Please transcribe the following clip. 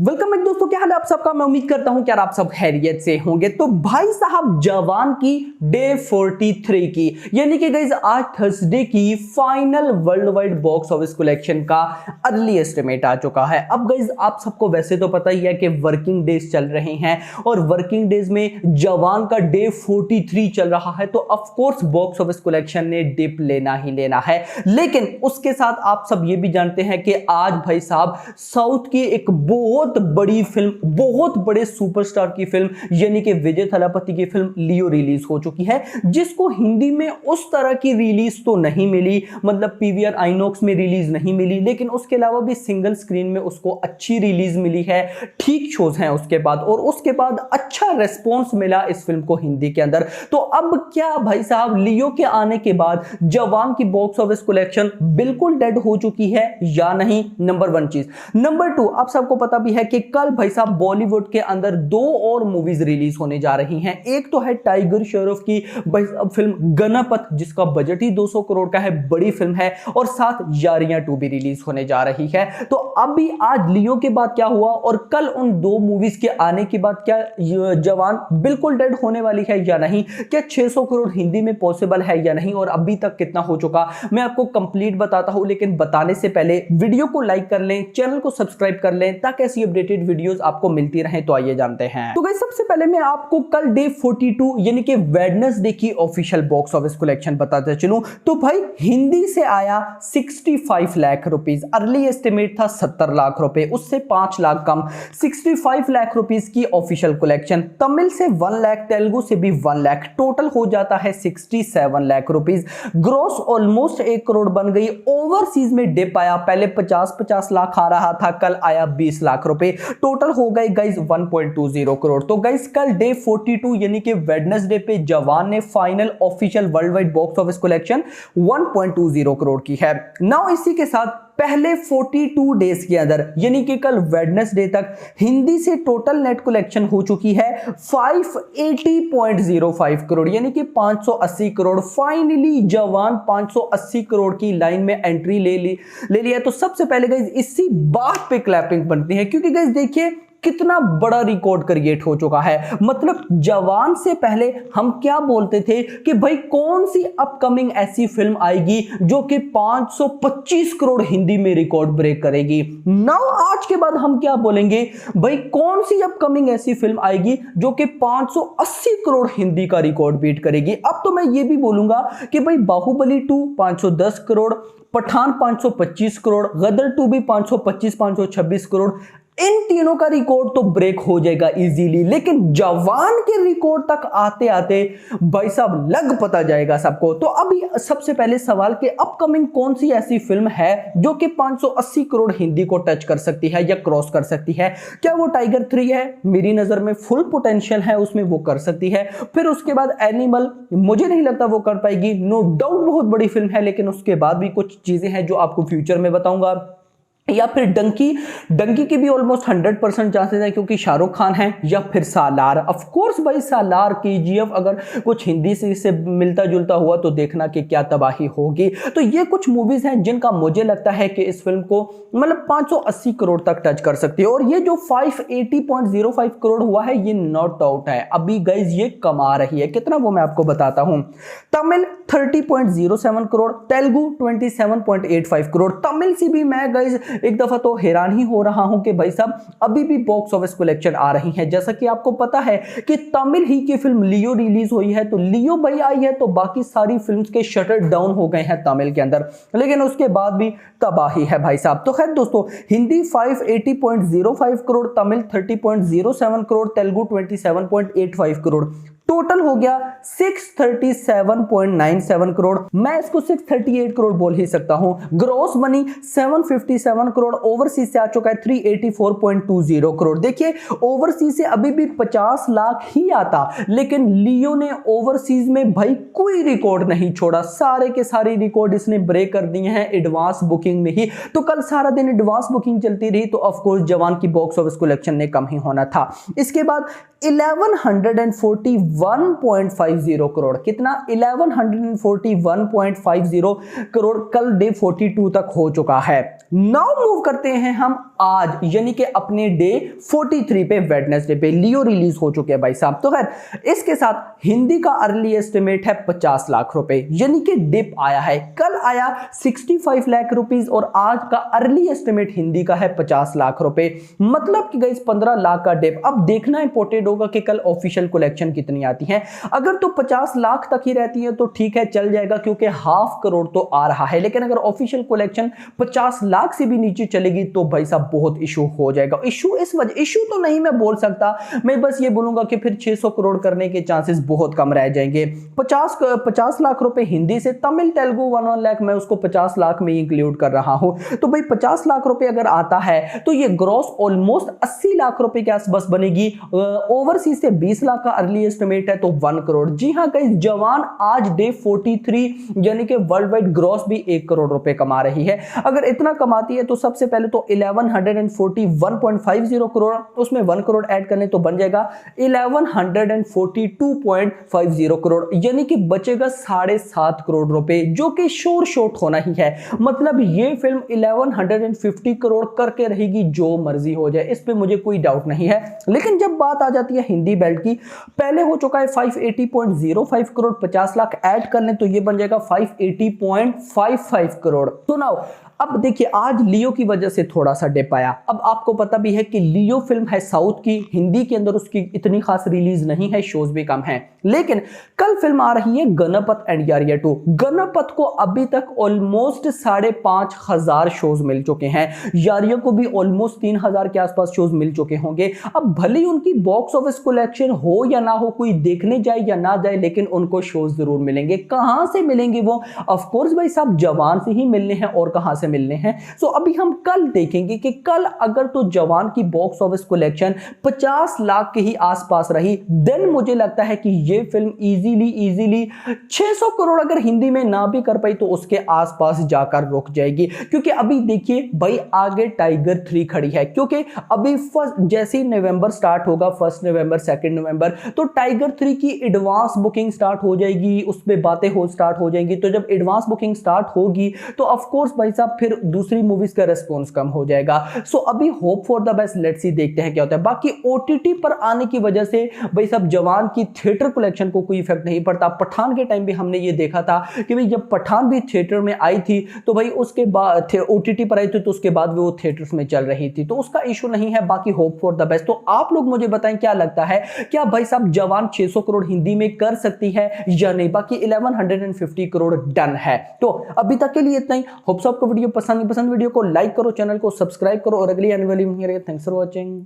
Welcome back दोस्तों, क्या हाल है आप सबका। मैं उम्मीद करता हूं कि आप सब खैरियत से होंगे। तो भाई साहब, जवान की डे 43 की यानी कि गाइस आज थर्सडे की final world wide box office collection का अर्ली एस्टिमेट आ चुका है। अब गाइस आप सबको वैसे तो पता ही है कि वर्किंग डेज चल रहे हैं और वर्किंग डेज में जवान का डे 43 चल रहा है, तो of course box office collection ने डिप लेना ही लेना है। लेकिन उसके साथ आप सब ये भी जानते हैं कि आज भाई साहब साउथ की एक बहुत बड़ी फिल्म, बहुत बड़े सुपरस्टार की फिल्म यानी कि विजय थलापति की फिल्म लियो रिलीज हो चुकी है, जिसको हिंदी में उस तरह की रिलीज तो नहीं मिली, मतलब पीवीआर आइनॉक्स में रिलीज नहीं मिली, लेकिन उसके अलावा भी सिंगल स्क्रीन में उसको अच्छी रिलीज मिली है, ठीक शोज हैं उसके बाद, और उसके बाद अच्छा रेस्पॉन्स मिला इस फिल्म को हिंदी के अंदर। तो अब क्या भाई साहब, लियो के आने के बाद जवान की बॉक्स ऑफिस कलेक्शन बिल्कुल डेड हो चुकी है या नहीं, नंबर वन चीज। नंबर टू, आप सबको पता भी है कि कल भाई साहब बॉलीवुड के अंदर दो और मूवीज रिलीज होने जा रही हैं। एक तो है टाइगर श्रॉफ की फिल्म गणपत, जिसका बजट ही 200 करोड़ का है, बड़ी फिल्म है, और साथ यारियां 2 भी रिलीज होने जा रही है। तो अभी आज लियो के बाद क्या हुआ और कल उन दो मूवीज के आने के बाद क्या जवान बिल्कुल डेड होने वाली है या नहीं, क्या 600 करोड़ हिंदी में पॉसिबल है या नहीं, और अभी तक कितना हो चुका, मैं आपको कंप्लीट बताता हूं। लेकिन बताने से पहले वीडियो को लाइक कर लें, चैनल को सब्सक्राइब कर लें, ताकि ऐसी अपडेटेड वीडियोस आपको मिलती रहें। तो आइए जानते हैं। तो गाइस सबसे पहले मैं आपको कल डे 42 यानी कि वेडनेसडे की ऑफिशियल बॉक्स ऑफिस कलेक्शन बताते चलूं। तो भाई हिंदी से आया 65 लाख रुपीस, अर्ली एस्टिमेट था 70 लाख रुपए, उससे 5 लाख कम, 65 लाख रुपीस की ऑफिशियल कलेक्शन। तमिल से 1 लाख, तेलुगु से भी 1 लाख, टोटल हो जाता है 67 lakh rupees. Gross almost 1 crore बन गई। ओवरसीज में डिप आया, पहले 50 लाख आ रहा था, कल आया 20 लाख रुपए, टोटल हो गए गाइस 1.20 करोड़। तो गाइस कल डे 42 यानी कि वेडनेसडे पे जवान ने final official world wide box office collection 1.20 crore की है। नाउ इसी के साथ पहले 42 डेज के अंदर यानी कि कल वेडनेसडे तक हिंदी से टोटल नेट कलेक्शन हो चुकी है 580.05 करोड़ यानी कि 580 करोड़। फाइनली जवान 580 करोड़ की लाइन में एंट्री ले लिया। तो सबसे पहले गाइस इसी बात पे क्लैपिंग बनती है, क्योंकि गाइस देखिए कितना बड़ा रिकॉर्ड क्रिएट हो चुका है। मतलब जवान से पहले हम क्या बोलते थे कि भाई कौन सी अपकमिंग ऐसी फिल्म आएगी जो कि 525 करोड़ हिंदी में रिकॉर्ड ब्रेक करेगी। नाउ आज के बाद हम क्या बोलेंगे, भाई कौन सी अपकमिंग ऐसी फिल्म आएगी जो कि 580 करोड़ हिंदी का रिकॉर्ड बीट करेगी। अब तो मैं ये भी बोलूंगा कि भाई बाहुबली 2 510 करोड़, पठान 525 करोड़, गदर 2 भी 525 526 करोड़, इन तीनों का रिकॉर्ड तो ब्रेक हो जाएगा इजीली। लेकिन जवान के रिकॉर्ड तक आते आते भाई साहब लग पता जाएगा सबको। तो अभी सबसे पहले सवाल कि अपकमिंग कौन सी ऐसी फिल्म है जो कि 580 करोड़ हिंदी को टच कर सकती है या क्रॉस कर सकती है। क्या वो टाइगर 3 है? मेरी नजर में फुल पोटेंशियल है उसमें, वो कर सकती है। फिर उसके बाद एनिमल, मुझे नहीं लगता वो कर पाएगी। नो डाउट बहुत बड़ी फिल्म है, लेकिन उसके बाद भी कुछ चीजें हैं जो आपको फ्यूचर में बताऊंगा। या फिर डंकी की भी ऑलमोस्ट 100% चांसेस है, क्योंकि शाहरुख खान है। या फिर सालार, ऑफ कोर्स भाई सालार, केजीएफ अगर कुछ हिंदी से इससे मिलता जुलता हुआ तो देखना कि क्या तबाही होगी। तो ये कुछ मूवीज हैं जिनका मुझे लगता है कि इस फिल्म को मतलब 580 करोड़ तक टच कर सकती है। और ये जो 580.05 करोड़ हुआ है ये नॉट आउट है, अभी गाइज ये कमा रही है। कितना वो मैं आपको बताता हूं। तमिल 30.07 करोड़, तेलुगु 27.85 करोड़। तमिल से भी मैं गाइज एक दफा तो हैरान ही हो रहा हूं कि भाई साहब अभी भी बॉक्स ऑफिस कलेक्शन आ रही है। जैसा कि आपको पता है कि तमिल ही की फिल्म लियो रिलीज हुई है, तो लियो भाई आई है तो बाकी सारी फिल्म्स के शटर डाउन हो गए हैं तमिल के अंदर, लेकिन उसके बाद भी तबाही है भाई साहब। तो खैर दोस्तों, हिंदी 580.05 करोड़, तमिल 30.07 करोड़, तेलुगु 27.85 करोड़, टोटल हो गया 637.97 करोड़। मैं इसको 638 करोड़ बोल ही सकता हूं। ग्रॉस बनी 757 करोड़, ओवरसीज से आ चुका है 384.20 करोड़। देखिए ओवरसीज से अभी भी 50 लाख ही आता, लेकिन लियो ने ओवरसीज में भाई कोई रिकॉर्ड नहीं छोड़ा, सारे के सारे रिकॉर्ड इसने ब्रेक कर दिए हैं एडवांस बुकिंग में ही। तो कल सारा दिन एडवांस बुकिंग चलती रही, तो ऑफकोर्स जवान की बॉक्स ऑफिस कलेक्शन ने कम ही होना था। इसके बाद 1141 1141.50 करोड़, कितना 1141.50 करोड़ कल डे 42 तक हो चुका है। नाउ मूव करते हैं हम आज यानी कि अपने डे 43 पे, वेडनेसडे पे लियो रिलीज हो चुके हैं भाई साहब। तो खैर इसके साथ हिंदी का अर्ली एस्टिमेट है 50 लाख रुपए, यानी कि डिप आया है। कल आया 65 लाख रुपीस और आज का अर्ली एस्टिमेट हिंदी का है 50 लाख रुपए, मतलब कि गाइस 15 लाख का डिप। अब देखना इंपॉर्टेंट होगा कि कल ऑफिशियल कलेक्शन कितनी आती है। अगर तो 50 लाख तक ही रहती है तो ठीक है, चल जाएगा, क्योंकि हाफ करोड़ तो आ रहा है। लेकिन अगर ऑफिशियल कलेक्शन 50 लाख से भी नीचे चलेगी तो भाई साहब बहुत इशू हो जाएगा। इशू इस वजह, इशू तो नहीं मैं बोल सकता, मैं बस ये बोलूंगा कि फिर 600 करोड़ करने के चांसेस बहुत कम रह जाएंगे। 50 लाख रुपए हिंदी से, तमिल तेलुगु 1 लाख मैं उसको 50 लाख में इंक्लूड कर रहा हूं। तो भाई 50 लाख रुपए अगर आता है तो ये ग्रॉस ऑलमोस्ट 80 लाख रुपए के आसपास बनेगी। ओवरसीज से 20 लाख का अर्ली एस्टिमेट है तो 1 करोड़। जी हां गाइस, जवान आज डे 43 यानी कि वर्ल्ड वाइड ग्रॉस भी 1 करोड़ रुपए कमा रही है। अगर इतना कमाती है तो सबसे पहले तो 1141.50 करोड़, उसमें 1 करोड़ ऐड करने तो बन जाएगा 1142.50 करोड़, यानी कि बचेगा 7.5 करोड़ रुपए, जो कि शोर शॉट होना ही है। मतलब ये फिल्म 1150 करोड़ करके रहेगी, जो मर्जी हो जाए, इस पे मुझे कोई डाउट नहीं है। लेकिन जब बात आ जाती है हिंदी बेल्ट की, पहले हो चुका है 580.05 करोड़, 50 लाख ऐड कर लें तो ये बन जाएगा 580.55 करोड़। तो नाउ अब देखिए, आज लियो की वजह से थोड़ा सा डिप आया। अब आपको पता भी है कि लियो फिल्म है साउथ की, हिंदी के अंदर उसकी इतनी खास रिलीज नहीं है, शोज भी कम हैं। लेकिन कल फिल्म आ रही है गणपत एंड यारिया 2। गणपत को अभी तक ऑलमोस्ट 5,500 शोज मिल चुके हैं, यारिया को भी ऑलमोस्ट 3,000 के आसपास शोज मिल चुके होंगे। अब भले ही उनकी बॉक्स ऑफिस कलेक्शन हो या ना हो, कोई देखने जाए या ना जाए, लेकिन उनको शोज जरूर मिलेंगे। कहां से मिलेंगे वो? ऑफ कोर्स भाई साहब जवान से ही मिलने हैं, और कहां से मिलने हैं। सो अभी हम कल देखेंगे कि कल अगर तो जवान की बॉक्स ऑफिस कलेक्शन 50 लाख के ही आसपास रही, देन मुझे लगता है कि ये फिल्म इजीली 600 करोड़ अगर हिंदी में ना भी कर पाई तो उसके आसपास जाकर रुक जाएगी। क्योंकि अभी देखिए भाई, आगे टाइगर 3 खड़ी है, क्योंकि अभी जैसे ही नवंबर स्टार्ट होगा, 1 नवंबर 2 नवंबर, तो टाइगर 3 की एडवांस बुकिंग स्टार्ट हो जाएगी, उस पर बातें हो स्टार्ट हो जाएंगी। तो जब एडवांस बुकिंग स्टार्ट होगी तो ऑफ कोर्स भाई साहब फिर दूसरी मूवीज का रिस्पॉन्स कम हो जाएगा। सो अभी hope for the best, let's see, देखते हैं क्या होता है। बाकी ओटीटी पर आने की वजह से भाई साहब जवान की थिएटर कलेक्शन को कोई इफेक्ट नहीं पड़ता। पठान के टाइम भी हमने ये देखा था कि भाई जब पठान भी थिएटर में आई थी तो भाई उसके बाद ओटीटी पर आई थी तो उसके बाद वो थिएटर्स में चल रही थी, तो उसका इशू नहीं है। बाकी होप फॉर द बेस्ट। तो आप लोग मुझे बताएं क्या लगता है, क्या भाई साहब जवान 600 करोड़ हिंदी में कर सकती है या नहीं? बाकी 1150 करोड़ डन है। तो अभी तक के लिए इतना ही। होप आपको वीडियो पसंद वीडियो को लाइक करो, चैनल को सब्सक्राइब करो, और अगली आने वाली थैंक्स फॉर वॉचिंग।